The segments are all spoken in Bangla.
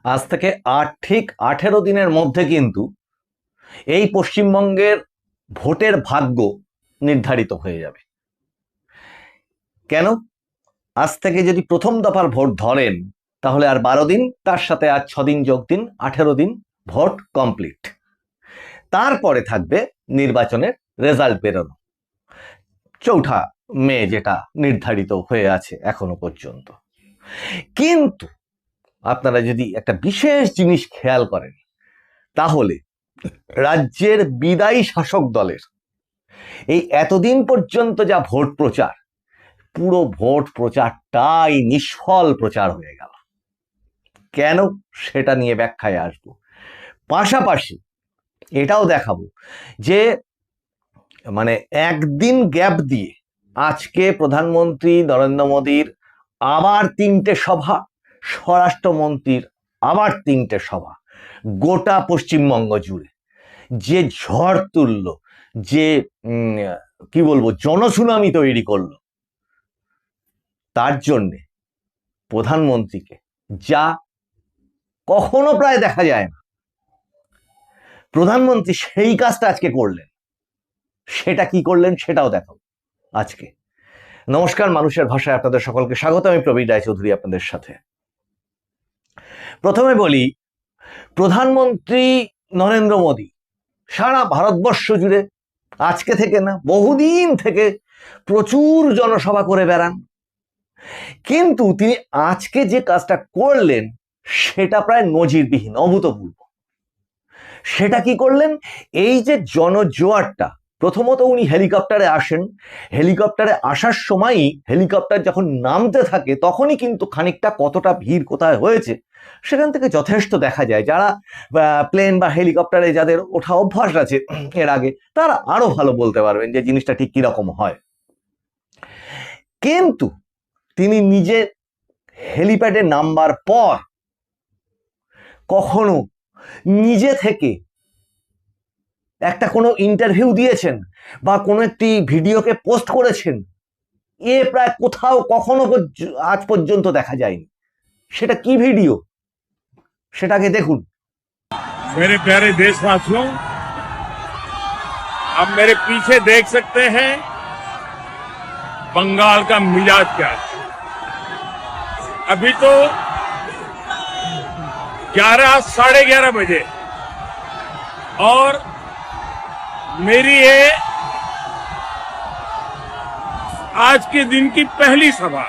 আজ থেকে ঠিক 18 দিনের মধ্যে কিন্তু এই পশ্চিমবঙ্গের ভোটের ভাগ্য নির্ধারিত হয়ে যাবে। কেন? আজ থেকে যদি প্রথম দফার ভোট ধরেন তাহলে আর 12 দিন, তার সাথে আর 6 দিন যোগ দিন, 18 দিন, ভোট কমপ্লিট। তারপরে থাকবে নির্বাচনের রেজাল্ট বেরোনো, 4 মে, যেটা নির্ধারিত হয়ে আছে এখনো পর্যন্ত। কিন্তু আপনারা যদি একটা বিশেষ জিনিস খেয়াল করেন তাহলে রাজ্যের বিদায়ী শাসক দলের এই এতদিন পর্যন্ত যা ভোট প্রচার, পুরো ভোট প্রচারটাই নিষ্ফল প্রচার হয়ে গেল। কেন? সেটা নিয়ে ব্যাখ্যায় আসবো। পাশাপাশি এটাও দেখাবো যে মানে একদিন গ্যাপ দিয়ে আজকে প্রধানমন্ত্রী নরেন্দ্র মোদীর আবার 3টে সভা, স্বরাষ্ট্রমন্ত্রীর আবার 3টে সভা, গোটা পশ্চিমবঙ্গ জুড়ে যে ঝড় তুললো, যে কি বলবো, জনসুনামি তৈরি করলো, তার জন্যে প্রধানমন্ত্রীকে যা কখনো প্রায় দেখা যায় না, প্রধানমন্ত্রী সেই কাজটা আজকে করলেন। সেটা কি করলেন সেটাও দেখাবো আজকে। নমস্কার, মানুষের ভাষায় আপনাদের সকলকে স্বাগত। আমি প্রবীর রায়চৌধুরী আপনাদের সাথে। প্রথমে বলি, প্রধানমন্ত্রী নরেন্দ্র মোদী সারা ভারতবর্ষ জুড়ে আজকে থেকে না, বহুদিন থেকে প্রচুর জনসভা করে বেড়ান। কিন্তু তিনি আজকে যে কাজটা করলেন সেটা প্রায় নজিরবিহীন, অভূতপূর্ব। সেটা কি করলেন? এই যে জনজোয়ারটা, প্রথমত উনি হেলিকপ্টারে আসেন, হেলিকপ্টারে আসার সময়ই হেলিকপ্টার যখন নামতে থাকে তখনই কিন্তু খানিকটা কতটা ভিড় কোথায় হয়েছে সেখান থেকে যথেষ্ট দেখা যায়। যারা প্লেন বা হেলিকপ্টারে যাদের ওঠা অভ্যাস আছে এর আগে, তারা আরো ভালো বলতে পারবেন যে জিনিসটা ঠিক কিরকম হয়। কিন্তু তিনি নিজে হেলিপ্যাডে নামবার পর কখনো নিজে থেকে একটা কোনো ইন্টারভিউ দিয়েছেন বা কোনো একটি ভিডিওকে পোস্ট করেছেন, এ প্রায় কোথাও কখনো আজ পর্যন্ত দেখা যায়নি। সেটা কি ভিডিও, সেটাকে দেখুন। मेरे प्यारे देशवासियों, आप मेरे पीछे देख सकते हैं बंगाल का मिजाज क्या है। अभी तो 11, 11:30 बजे और मेरी ये आज के दिन की पहली सभा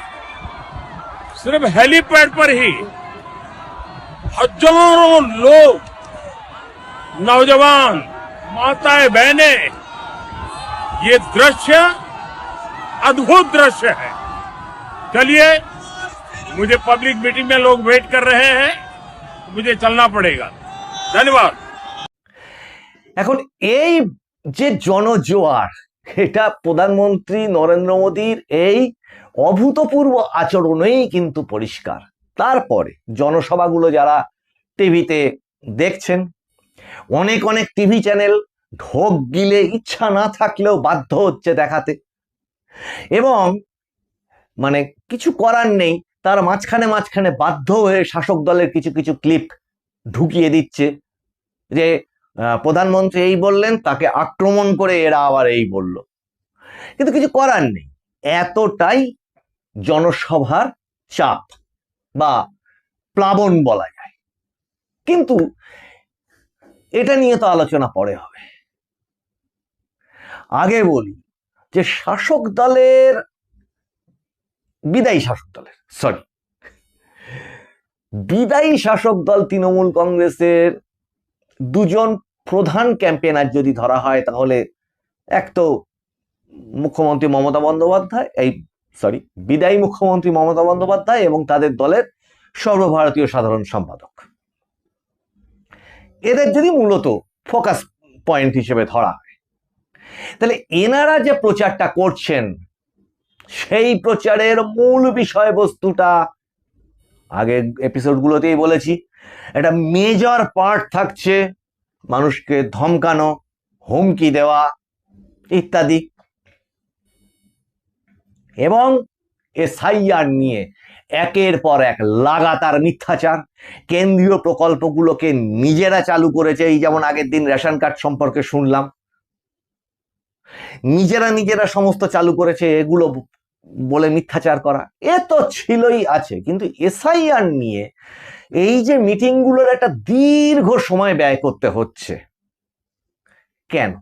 सिर्फ हेलीपैड पर ही हजारों लोग, नौजवान, माताएं, बहनें, ये दृश्य अद्भुत दृश्य है। चलिए, मुझे पब्लिक मीटिंग में लोग वेट कर रहे हैं, मुझे चलना पड़ेगा। धन्यवाद। এখন এই যে জনজোয়ার, এটা প্রধানমন্ত্রী নরেন্দ্র মোদীর এই অভূতপূর্ব আচরণেই কিন্তু পরিষ্কার। তারপরে জনসভাগুলো যারা টিভিতে দেখছেন, অনেক অনেক টিভি চ্যানেল ঢোক গিলে ইচ্ছা না থাকলেও বাধ্য হচ্ছে দেখাতে, এবং মানে কিছু করার নেই, তার মাঝখানে মাঝখানে বাধ্য হয়ে শাসক দলের কিছু কিছু ক্লিপ ঢুকিয়ে দিচ্ছে যে প্রধানমন্ত্রী এই বললেন, তাকে আক্রমণ করে এরা আবার এই বলল। কিন্তু কিছু করার নেই, এতটাই জনসভার চাপ বা প্লাবন বলা যায়। কিন্তু এটা নিয়ে তো আলোচনা পরে হবে। আগে বলি যে বিদায়ী শাসক দল তৃণমূল কংগ্রেসের দুজন প্রধান ক্যাম্পেইনার যদি ধরা হয় তাহলে এক তো মুখ্যমন্ত্রী মমতা বন্দ্যোপাধ্যায়, বিদায়ী মুখ্যমন্ত্রী মমতা বন্দ্যোপাধ্যায় এবং তাদের দলের সর্বভারতীয় সাধারণ সম্পাদক, এদের যদি মূলত ফোকাস পয়েন্ট হিসেবে ধরা হয়, তাহলে এনারা যে প্রচারটা করছেন সেই প্রচারের মূল বিষয়বস্তুটা আগের এপিসোডগুলোতেই বলেছি, একটা মেজর পার্ট থাকছে মানুষকে ধমকানো, হুমকি দেওয়া ইত্যাদি, এবং এসআইআর নিয়ে একের পর এক লাগাতার মিথ্যাচার, কেন্দ্রীয় প্রকল্পগুলোকে নিজেরা চালু করেছে। এই যেমন আগের দিন রেশন কার্ড সম্পর্কে শুনলাম, নিজেরা সমস্ত চালু করেছে এগুলো বলে মিথ্যাচার করা, এ তো ছিলই আছে। কিন্তু এসআইআর নিয়ে এই যে মিটিংগুলোর একটা দীর্ঘ সময় ব্যয় করতে হচ্ছে কেন?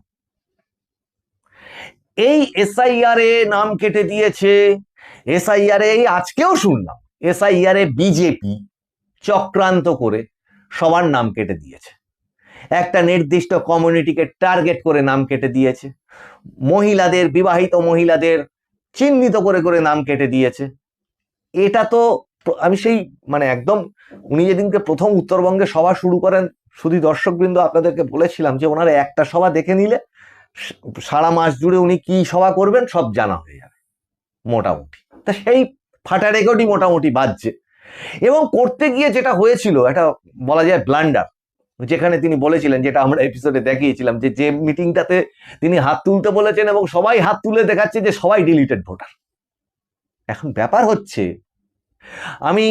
এই এসআইআর এ নাম কেটে দিয়েছে, এসআইআর এ আজকেও শুনলাম এসআইআর এ বিজেপি চক্রান্ত করে সবার নাম কেটে দিয়েছে, একটা নির্দিষ্ট কমিউনিটিকে টার্গেট করে নাম কেটে দিয়েছে, মহিলাদের, বিবাহিত মহিলাদের চিহ্নিত করে করে নাম কেটে দিয়েছে। এটা তো আমি সেই মানে একদম উনি যেদিনকে প্রথম উত্তরবঙ্গে সভা শুরু করেন, শুধু দর্শকবৃন্দ আপনাদেরকে বলেছিলাম যে ওনারা একটা সভা দেখে নিলে সারা মাস জুড়ে উনি কি সভা করবেন সব জানা হয়ে যাবে মোটামুটি। তা সেই ফাটা রেকর্ডই মোটামুটি বাজছে। এবং করতে গিয়ে যেটা হয়েছিল একটা বলা যায় ব্লান্ডার, যেখানে তিনি বলেছিলেন, যেটা আমরা এপিসোডে দেখিয়েছিলাম, যে মিটিংটাতে তিনি হাত তুলতে বলেছেন এবং সবাই হাত তুলে দেখাচ্ছে যে সবাই ডিলিটেড ভোটার। এখন ব্যাপার হচ্ছে, আমি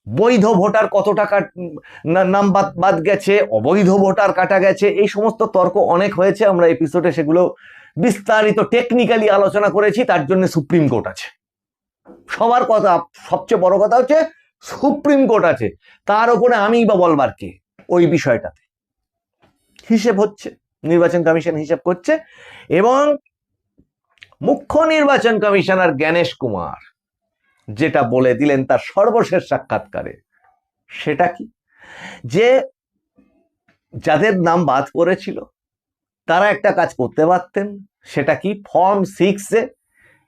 বৈধ ভোটার কত টাকা নাম বাদ গেছে, অবৈধ ভোটার কাটা গেছে, এই সমস্ত তর্ক অনেক হয়েছে, আমরা এপিসোডে সেগুলো বিস্তারিত টেকনিক্যালি আলোচনা করেছি। তার জন্য সুপ্রিম কোর্ট আছে, সবার কথা, সবচেয়ে বড় কথা হচ্ছে সুপ্রিম কোর্ট আছে, তার উপরে আমি বা বলবার কে? ওই বিষয়টাতে হিসেব হচ্ছে, নির্বাচন কমিশন হিসেব করছে। এবং মুখ্য নির্বাচন কমিশনার জ্ঞানেশ কুমার যেটা বলে দিলেন তার সর্বশেষ সাক্ষাৎকারে, সেটা কি, যে যাদের নাম বাদ পড়েছিল তারা একটা কাজ করতে পারতেন, সেটা কি, ফর্ম 6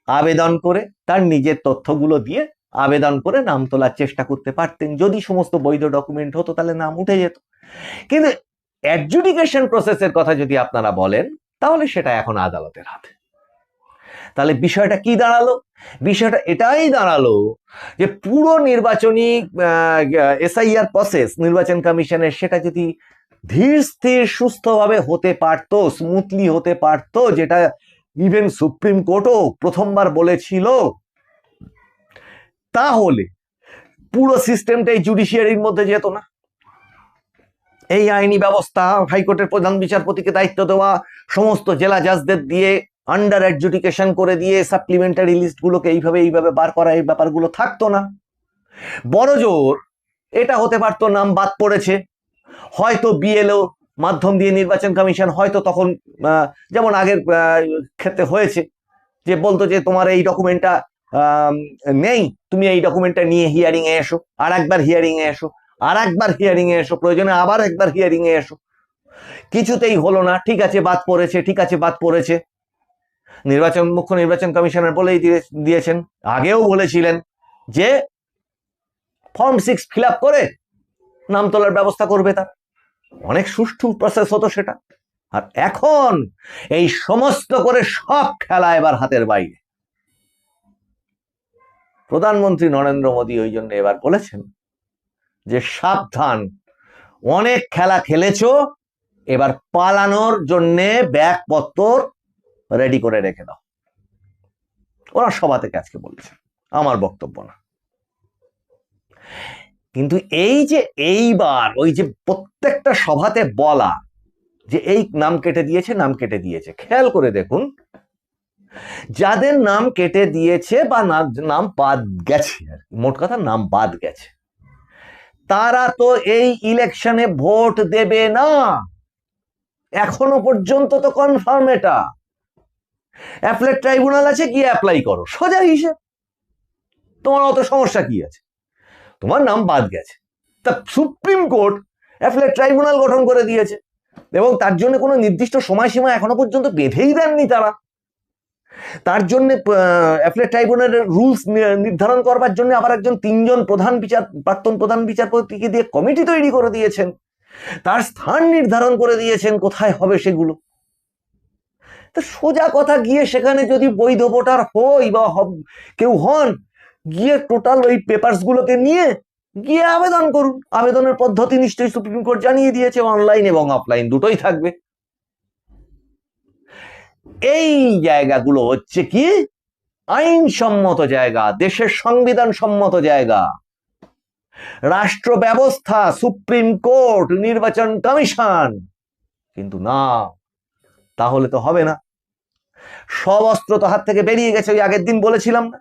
আবেদন করে তার নিজের তথ্যগুলো দিয়ে আবেদন করে নাম তোলার চেষ্টা করতে পারতেন। যদি সমস্ত বৈধ ডকুমেন্ট হতো তাহলে নাম উঠে যেত। কিন্তু অ্যাডজুডিকেশন প্রসেসের কথা যদি আপনারা বলেন তাহলে সেটা এখন আদালতের হাতে। তাহলে বিষয়টা কি দাঁড়ালো? বিষয়টা এটাই দাঁড়ালো যে পুরো নির্বাচনী এসআইআর প্রসেস নির্বাচন কমিশনের, সেটা যদি ধীর স্থির সুস্থভাবে হতে পারত, স্মুথলি হতে পারত, যেটা ইভেন সুপ্রিম কোর্টও প্রথমবার বলেছিল, তাহলে পুরো সিস্টেমটাই জুডিশিয়ারির মধ্যে যেত না। এই আইনি ব্যবস্থা, হাইকোর্টের প্রধান বিচারপতিকে দায়িত্ব দেওয়া, সমস্ত জেলা জাজদের দিয়ে আন্ডার অ্যাডজুডিকেশন করে দিয়ে সাপ্লিমেন্টারি লিস্টগুলোকে এইভাবে বার করা, এই ব্যাপারগুলো থাকতো না। বড় জোর এটা হতে পারতো, নাম বাদ পড়েছে, হয়তো বিএলও মাধ্যম দিয়ে নির্বাচন কমিশন হয়তো তখন, যেমন আগের ক্ষেত্রে হয়েছে, যে বলতো যে তোমার এই ডকুমেন্টটা নেই, তুমি এই ডকুমেন্টটা নিয়ে হিয়ারিং এ এসো, আর একবার হিয়ারিং এ এসো, আর একবার হিয়ারিং এ এসো, প্রয়োজনে আবার একবার হিয়ারিং এ এসো। কিছুতেই হলো না, ঠিক আছে বাদ পড়েছে, ঠিক আছে বাদ পড়েছে। মুখ্য নির্বাচন কমিশনার বলেই দিয়েছেন, আগেও বলেছিলেন যে ফর্ম 6 ফিল আপ করে নাম তোলার ব্যবস্থা করবে, তার অনেক সুষ্ঠু প্রসেস হতো সেটা। আর এখন এই সমস্ত করে সব খেলা এবার হাতের বাইরে। প্রধানমন্ত্রী নরেন্দ্র মোদী ওই জন্য এবার বলেছেন যে সাবধান, অনেক খেলা খেলেছো, এবার পালানোর জন্যে ব্যাগপত্র রেডি করে রেখে দাও। ওরা সভা থেকে আজকে বলছে, আমার বক্তব্য না। কিন্তু এই যে এইবার ওই যে প্রত্যেকটা সভাতে বলা যে এই নাম কেটে দিয়েছে, নাম কেটে দিয়েছে, খেয়াল করে দেখুন, যাদের নাম কেটে দিয়েছে বা নাম বাদ গেছে, মোট কথা নাম বাদ গেছে, তারা তো এই ইলেকশনে ভোট দেবে না। এখনো পর্যন্ত তো কনফার্ম এটা। অ্যাপেলেট ট্রাইব্যুনাল আছে, গিয়ে অ্যাপ্লাই করো, সোজা হিসেব। তোমার অত সমস্যা কি আছে? তোমার নাম বাদ গেছে, তা সুপ্রিম কোর্ট অ্যাপেলেট ট্রাইব্যুনাল গঠন করে দিয়েছে এবং তার জন্য কোনো নির্দিষ্ট সময়সীমা এখনো পর্যন্ত বেঁধেই দেননি তারা। তার জন্য অ্যাপেলেট ট্রাইব্যুনালের রুলস নির্ধারণ করবার জন্য আবার একজন 3 জন প্রাক্তন প্রধান বিচারপতিকে দিয়ে কমিটি তৈরি করে দিয়েছেন, তার স্থান নির্ধারণ করে দিয়েছেন কোথায় হবে সেগুলো। তো সোজা কথা, গিয়ে সেখানে যদি বৈধ ভোটার হই বা কেউ হন, গিয়ে টোটাল ওই পেপারস গুলোকে নিয়ে গিয়ে আবেদন করুন। আবেদনের পদ্ধতি নিশ্চয়ই সুপ্রিম কোর্ট জানিয়ে দিয়েছে, অনলাইন এবং অফলাইন দুটোই থাকবে। এই জায়গাগুলো হচ্ছে কি আইনসম্মত জায়গা, দেশের সংবিধান সম্মত জায়গা, রাষ্ট্র ব্যবস্থা, সুপ্রিম কোর্ট, নির্বাচন কমিশন। কিন্তু না, তাহলে তো হবে না। সব অস্ত্র তো হাত থেকে বেরিয়ে গেছে। ওই আগের দিন বলেছিলাম না,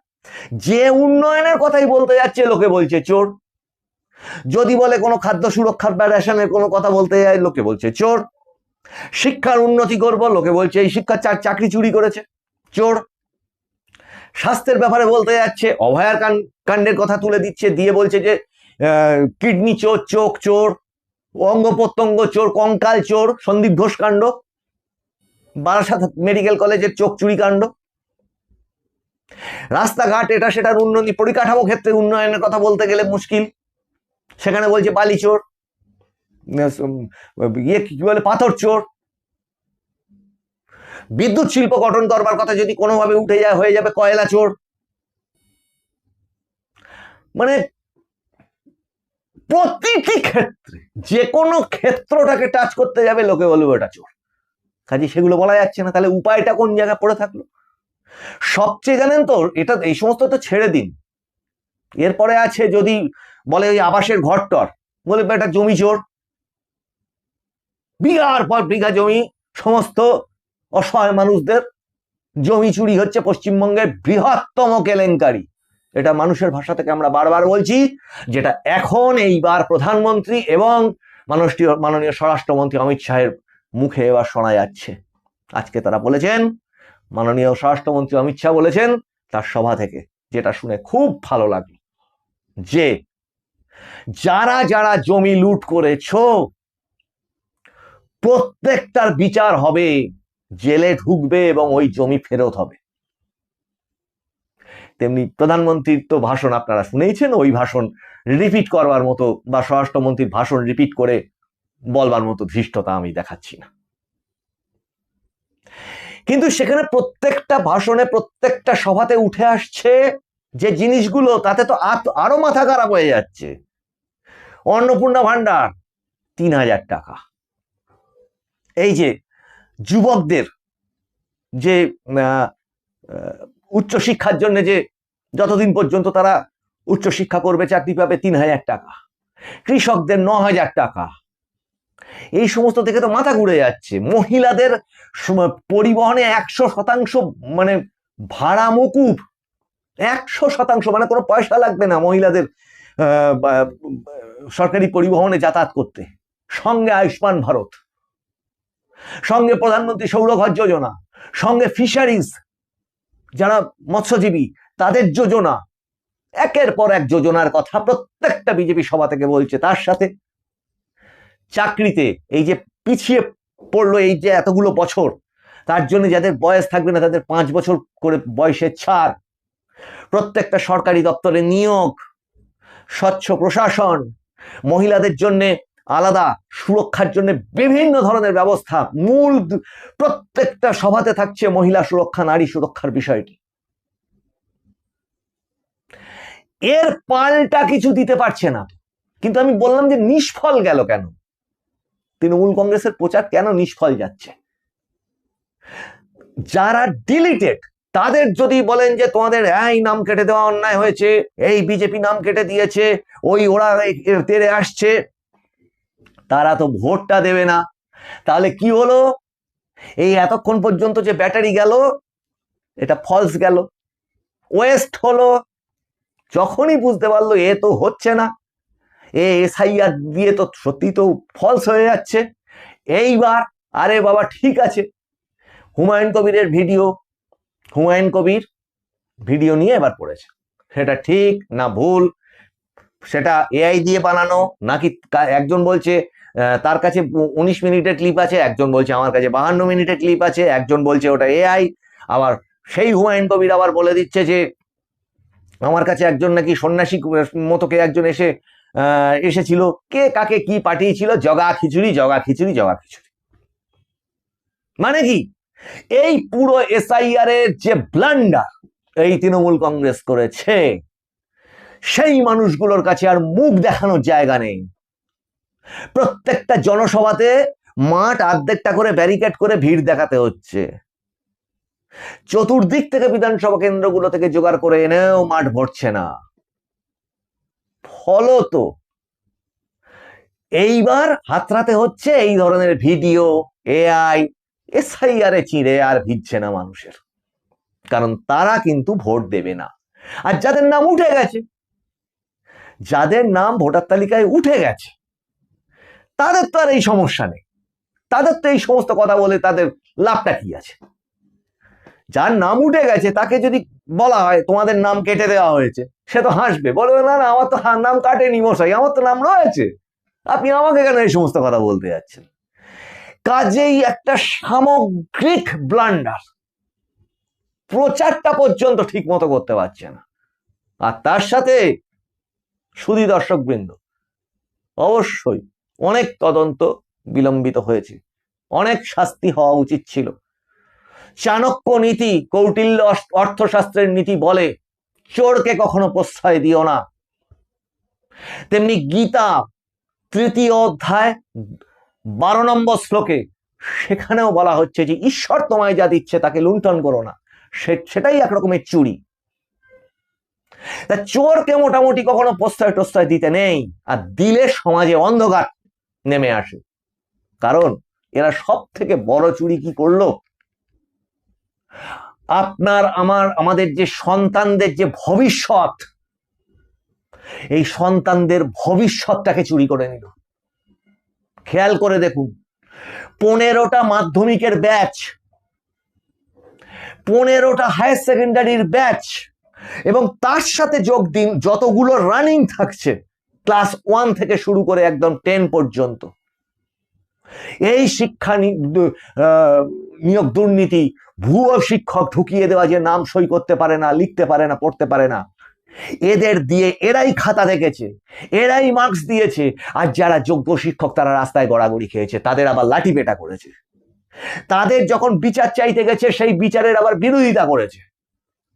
যে উন্নয়নের কথাই বলতে যাচ্ছে লোকে বলছে চোর, যদি বলে কোনো খাদ্য সুরক্ষার বা রেশনের কোনো কথা বলতে যায় লোকে বলছে চোর, শিক্ষার উন্নতি করব লোকে বলছে এই শিক্ষার চাকরি চুরি করেছে, চোর, স্বাস্থ্যের ব্যাপারে বলতে যাচ্ছে অভয়ার কাণ্ডের কথা তুলে দিচ্ছে, দিয়ে বলছে যে কিডনি চোর, চোখ চোর, অঙ্গ প্রত্যঙ্গ চোর, কঙ্কাল চোর, সন্দীপ ঘোষ কাণ্ড, বারাসাত মেডিকেল কলেজের চোখ চুরি কাণ্ড, রাস্তাঘাট এটা সেটার উন্নতি, পরিকাঠামো ক্ষেত্রে উন্নয়নের কথা বলতে গেলে মুশকিল, সেখানে বলছে বালি চোর, কি বলে পাথর চোর, বিদ্যুৎ শিল্প গঠন করবার কথা যদি কোনোভাবে উঠে যায় হয়ে যাবে কয়লা চোর। মানে প্রতিটি ক্ষেত্রে, যে কোনো ক্ষেত্রটাকে টাচ করতে যাবে লোকে বলবে এটা চোর। কাজে সেগুলো বলা যাচ্ছে না, তাহলে উপায়টা কোন জায়গায় পড়ে থাকলো? সবচেয়ে জানেন তো, এটা এই সমস্ত তো ছেড়ে দিন, এরপরে আছে যদি বলে ওই আবাসের ঘরটর, বলে এটা জমি চোর, বিঘার পর বিঘা জমি, সমস্ত অসহায় মানুষদের জমি চুরি হচ্ছে, পশ্চিমবঙ্গের বৃহত্তম কেলেঙ্কারি। এটা মানুষের ভাষা থেকে আমরা বারবার বলছি, যেটা এখন এইবার প্রধানমন্ত্রী এবং মাননীয় স্বরাষ্ট্রমন্ত্রী অমিত শাহের মুখে এবার শোনা যাচ্ছে। আজকে তারা বলেছেন, মাননীয় স্বরাষ্ট্রমন্ত্রী অমিত শাহ বলেছেন তার সভা থেকে, যেটা শুনে খুব ভালো লাগলো, যে যারা যারা জমি লুট করেছ প্রত্যেকটার বিচার হবে, জেলে ঢুকবে এবং ওই জমি ফেরত হবে। তেমনি প্রধানমন্ত্রীর তো ভাষণ আপনারা শুনেইছেন, ওই ভাষণ রিপিট করবার মতো বা স্বরাষ্ট্রমন্ত্রীর ভাষণ রিপিট করে বলবার মতো ধৃষ্টতা আমি দেখাচ্ছি না। কিন্তু সেখানে প্রত্যেকটা ভাষণে, প্রত্যেকটা সভাতে উঠে আসছে যে জিনিসগুলো, তাতে তো আরো মাথা খারাপ হয়ে যাচ্ছে। অন্নপূর্ণা ভান্ডার ৩,০০০ টাকা, এই যে যুবকদের যে উচ্চশিক্ষার জন্য যে যতদিন পর্যন্ত তারা উচ্চশিক্ষা করবে চাকরি পাবে ৩,০০০ টাকা, কৃষকদের ৯,০০০ টাকা, এই সমস্ত থেকে তো মাথা ঘুরে যাচ্ছে। মহিলাদের পরিবহনে ১০০% মানে ভাড়া মকুব, ১০০%, মানে কোনো পয়সা লাগবে না মহিলাদের সরকারি পরিবহনে যাতায়াত করতে, সঙ্গে আয়ুষ্মান ভারত, সঙ্গে প্রধানমন্ত্রী সৌরঘর যোজনা, সঙ্গে ফিশারিজ যারা মৎস্যজীবী তাদের যোজনা, একের পর এক যোজনার কথা প্রত্যেকটা বিজেপি সভা থেকে বলছে। তার সাথে চাকরিতে এই যে পিছিয়ে পড়লো এই যে এতগুলো বছর, তার জন্য যাদের বয়স থাকবে না তাদের 5 বছর করে বয়সের ছাড়, প্রত্যেকটা সরকারি দপ্তরে নিয়োগ, স্বচ্ছ প্রশাসন, মহিলাদের জন্য আলাদা সুরক্ষার জন্য বিভিন্ন ধরনের ব্যবস্থা। মূল প্রত্যেকটা সভাতে থাকছে মহিলা সুরক্ষা, নারী সুরক্ষার বিষয়টি। এর পাল্টা কিছু দিতে পারছে না। কিন্তু আমি বললাম যে নিষ্ফল গেল কেন? তৃণমূল কংগ্রেসের প্রচার কেন নিষ্ফল যাচ্ছে? যারা ডিলিটেড তাদের যদি বলেন যে তোমাদের এই নাম কেটে দেওয়া অন্যায় হয়েছে, এই বিজেপি নাম কেটে দিয়েছে, ওই ওরা তেড়ে আসছে, তারা তো ভোটটা দেবে না। তাহলে কি হলো? এই এতক্ষণ পর্যন্ত যে ব্যাটারি গেল এটা ফলস গেল, ওয়েস্ট হলো। যখনই বুঝতে পারলো এ তো হচ্ছে না, এসআইআর দিয়ে তো সত্যি তো ফলস হয়ে যাচ্ছে, এইবার আরে বাবা ঠিক আছে, হুমায়ুন কবিরের হুমায়ুন কবির ভিডিও নিয়ে এবার পড়েছে, সেটা ঠিক না ভুল, সেটা এআই দিয়ে বানানো নাকি? একজন বলছে তার কাছে 19 মিনিটের ক্লিপ আছে, একজন বলছে আমার কাছে 52 মিনিটের ক্লিপ আছে, একজন বলছে ওটা এআই। আবার সেই হুমায়ুন কবির আবার বলে দিচ্ছে যে আমার কাছে একজন নাকি সন্ন্যাসী মতো কে একজন এসেছিল, কে কাকে কি পাঠিয়েছিল, জগা খিচুড়ি জগা খিচুড়ি জগা খিচুড়ি। মানে কি? এই পুরো এসআইআর এর যে ব্লান্ডার এই তৃণমূল কংগ্রেস করেছে, সেই মানুষগুলোর কাছে আর মুখ দেখানোর জায়গা নেই। প্রত্যেকটা জনসভাতে মাঠ অর্ধেকটা করে ব্যারিকেড করে ভিড় দেখাতে হচ্ছে। চতুর্দিক থেকে বিধানসভা কেন্দ্রগুলো থেকে জোগাড় করে এনেও মাঠ ভরছে না। ফলত এইবার হাতড়াতে হচ্ছে এই ধরনের ভিডিও, এআই, এসআইআর এ চিড়ে আর ভিজছে না মানুষের, কারণ তারা কিন্তু ভোট দেবে না। আর যাদের নাম উঠে গেছে, যাদের নাম ভোটার তালিকায় উঠে গেছে, তাদের তো আর এই সমস্যা নেই, তাদের তো এই সমস্ত কথা বলে তাদের লাভটা কি আছে? যার নাম উঠে গেছে তাকে যদি বলা হয় তোমাদের নাম কেটে দেওয়া হয়েছে, সে তো হাসবে, বলবে না না আমার তো নাম কাটেনি মশাই, আমার তো নাম রয়েছে, আপনি আমাকে কেন এই সমস্ত কথা বলতে যাচ্ছেন? কাজেই একটা সামগ্রিক ব্লান্ডার, প্রচারটা পর্যন্ত ঠিক মতো করতে পারছে না। আর তার সাথে সুধী দর্শকবৃন্দ, অবশ্যই অনেক তদন্ত বিলম্বিত হয়েছে, অনেক শাস্তি হওয়া উচিত ছিল। চাণক্য নীতি, কৌটিল্য অর্থশাস্ত্রের নীতি বলে চোরকে কখনো প্রশ্রয় দিও না। তেমনি গীতা 3য় অধ্যায় 12 নম্বর শ্লোকে সেখানেও বলা হচ্ছে যে ঈশ্বর তোমায় যা দিচ্ছে তাকে লুণ্ঠন করো না, সেটাই একরকমের চুরি। তা চোরকে মোটামুটি কখনো প্রশ্রয় টশ্রয় দিতে নেই, আর দিলে সমাজে অন্ধকার নেমে আসে। কারণ এরা সব থেকে বড় চুরি কি করলো? আপনার আমাদের যে সন্তানদের যে ভবিষ্যৎ, এই সন্তানদের ভবিষ্যৎটাকে চুরি করে নিল। খেয়াল করে দেখুন, 15টা মাধ্যমিকের ব্যাচ, 15টা হায়ার সেকেন্ডারির ব্যাচ, এবং তার সাথে যোগ দিন যতগুলো রানিং থাকছে ক্লাস 1 থেকে শুরু করে একদম 10 পর্যন্ত। এই শিক্ষা নিয়োগ দুর্নীতি, ভুয়ো শিক্ষক ঢুকিয়ে দেওয়া, যে নাম সই করতে পারে না, লিখতে পারে না, পড়তে পারে না, এদের দিয়ে এরাই খাতা দেখেছে, এরাই মার্কস দিয়েছে। আর যারা যোগ্য শিক্ষক তারা রাস্তায় গড়াগড়ি খেয়েছে, তাদের আবার লাঠি পেটা করেছে। তাদের যখন বিচার চাইতে গেছে সেই বিচারের আবার বিরোধিতা করেছে,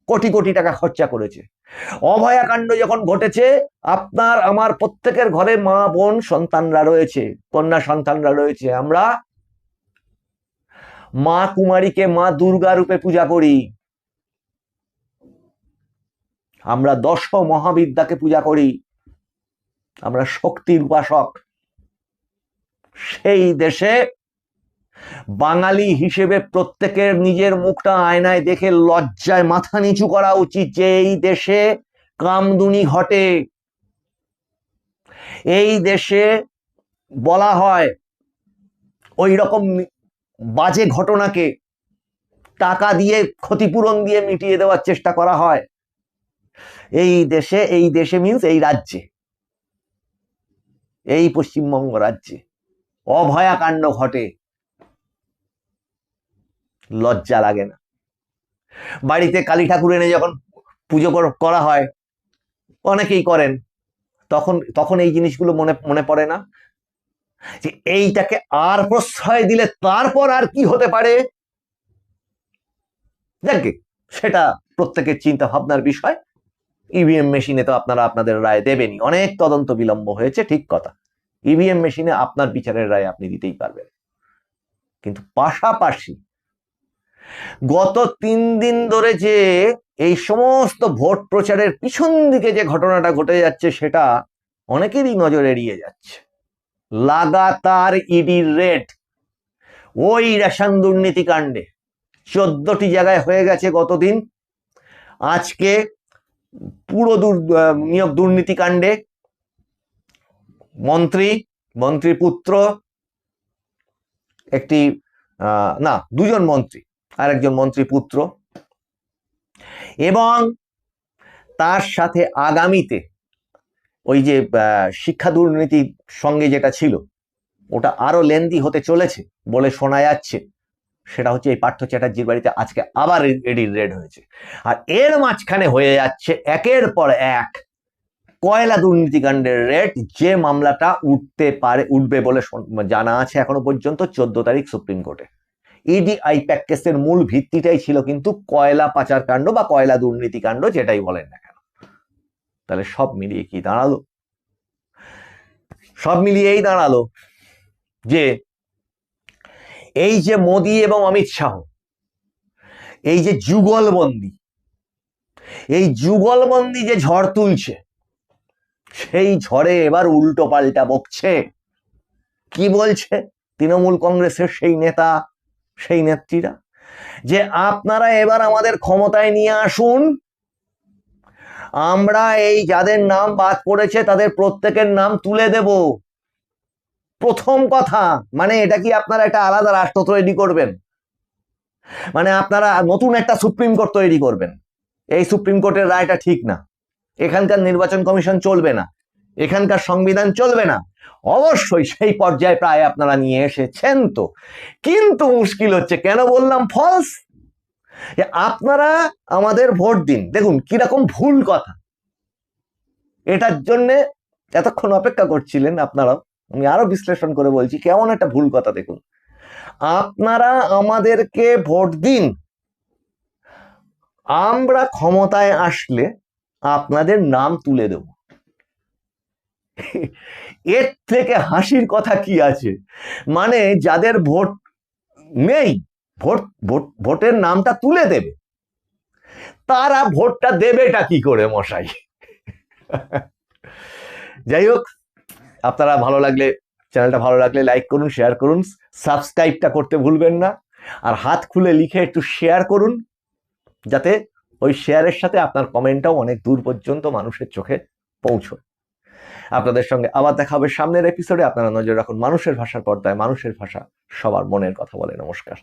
কোটি কোটি টাকা খরচা করেছে। অভয়াকাণ্ড যখন ঘটেছে, আপনার আমার প্রত্যেকের ঘরে মা বোন সন্তানরা রয়েছে, কন্যা সন্তানরা রয়েছে। আমরা মা কুমারীকে মা দুর্গা রূপে পূজা করি, আমরা 10 মহাবিদ্যাকে পূজা করি, আমরা শক্তির উপাসক। সেই দেশে বাঙালি হিসেবে প্রত্যেকের নিজের মুখটা আয়নায় দেখে লজ্জায় মাথা নিচু করা উচিত যে এই দেশে কামদুনি ঘটে। এই দেশে বলা হয় ওই রকম বাজে ঘটনাকে টাকা দিয়ে, ক্ষতিপূরণ দিয়ে মিটিয়ে দেওয়ার চেষ্টা করা হয়। এই দেশে মিন্স এই রাজ্যে, এই পশ্চিমবঙ্গ রাজ্যে অভয়াকাণ্ড ঘটে, লজ্জা লাগে না? বাড়িতে কালী ঠাকুর এনে যখন পুজো করা হয়, অনেকেই করেন, তখন এই জিনিসগুলো মনে পড়ে না যে এইটাকে আর প্রশ্রয় দিলে তারপর আর কি হতে পারে? যাকে সেটা প্রত্যেকের চিন্তা ভাবনার বিষয়। ইভিএম মেশিনে তো আপনারা আপনাদের রায় দেবেনই, অনেক তদন্ত বিলম্ব হয়েছে, ঠিক কথা। ইভিএম মেশিনে আপনার বিচারের রায় আপনি দিতেই পারবেন, কিন্তু পাশাপাশি গত 3 দিন ধরে যে এই সমস্ত ভোট প্রচারের পিছন দিকে যে ঘটনাটা ঘটে যাচ্ছে, সেটা অনেকেরই নজর এড়িয়ে যাচ্ছে। লাগাতার ইডির রেড ওই রেশন দুর্নীতি কাণ্ডে 14টি জায়গায় হয়ে গেছে গতদিন। আজকে পুরো নিয়োগ দুর্নীতি কাণ্ডে মন্ত্রী পুত্র, একটি না 2জন মন্ত্রী আর একজন মন্ত্রী পুত্র, এবং তার সাথে আগামীতে ওই যে শিক্ষা দুর্নীতির সঙ্গে যেটা ছিল ওটা আরো লেন্দি হতে চলেছে বলে শোনা যাচ্ছে। সেটা হচ্ছে এই পার্থ চ্যাটার্জির বাড়িতে আজকে আবার এডির রেড হয়েছে। আর এর মাঝখানে হয়ে যাচ্ছে একের পর এক কয়লা দুর্নীতিকাণ্ডের রেড, যে মামলাটা উঠবে বলে জানা আছে এখনো পর্যন্ত 14 তারিখ সুপ্রিম কোর্টে। ইডি আইপ্যাক কেসের মূল ভিত্তিটাই ছিল কিন্তু কয়লা পাচার কাণ্ড বা কয়লা দুর্নীতি কাণ্ড, যেটাই বলেন না কেন। তাহলে সব মিলিয়ে কি দাঁড়ালো? সব মিলিয়েই দাঁড়ালো যে এই যে মোদি এবং অমিত শাহ এই যে যুগলবন্দি, এই যুগলবন্দি যে ঝড় তুলছে, সেই ঝড়ে এবার উল্টো পাল্টা বকছে। কি বলছে তৃণমূল কংগ্রেসের সেই নেতা, সেই নেত্রীরা, যে আপনারা এবার আমাদের ক্ষমতায় নিয়ে আসুন, আমরা এই যাদের নাম বাদ পড়েছে তাদের প্রত্যেকের নাম তুলে দেব। প্রথম কথা, মানে এটা কি আপনারা একটা আলাদা রাষ্ট্র তৈরি করবেন? মানে আপনারা নতুন একটা সুপ্রিম কোর্ট তৈরি করবেন? এই সুপ্রিম কোর্টের রায়টা ঠিক না, এখানকার নির্বাচন কমিশন চলবে না, এখানকার সংবিধান চলবে না। অবশ্যই সেই পর্যায়ে প্রায় আপনারা নিয়ে এসেছেন। তো কিন্তু মুশকিল হচ্ছে, কেন বললাম ফলস, যে আপনারা আমাদের ভোট দিন। দেখুন কিরকম ভুল কথা, এটার জন্যে এতক্ষণ অপেক্ষা করছিলেন আপনারাও, আমি আরো বিশ্লেষণ করে বলছি কেমন একটা ভুল কথা। দেখুন, আপনারা আমাদেরকে ভোট দিন, আমরা ক্ষমতায় আসলে আপনাদের নাম তুলে দেব। এর থেকে হাসির কথা কি আছে? মানে যাদের ভোট নেই, ভোটের নামটা তুলে দেবে, তারা ভোটটা দেবেটা কি করে মশাই? যাই হোক, আপনারা ভালো লাগলে, চ্যানেলটা ভালো লাগলে লাইক করুন, শেয়ার করুন, সাবস্ক্রাইবটা করতে ভুলবেন না, আর হাত খুলে লিখে একটু শেয়ার করুন, যাতে ওই শেয়ারের সাথে আপনার কমেন্টটাও অনেক দূর পর্যন্ত মানুষের চোখে পৌঁছয়। আপনাদের সঙ্গে আবার দেখা হবে সামনের এপিসোডে। আপনারা নজর রাখুন মানুষের ভাষার পর্দায়। মানুষের ভাষা, সবার মনের কথা বলে। নমস্কার।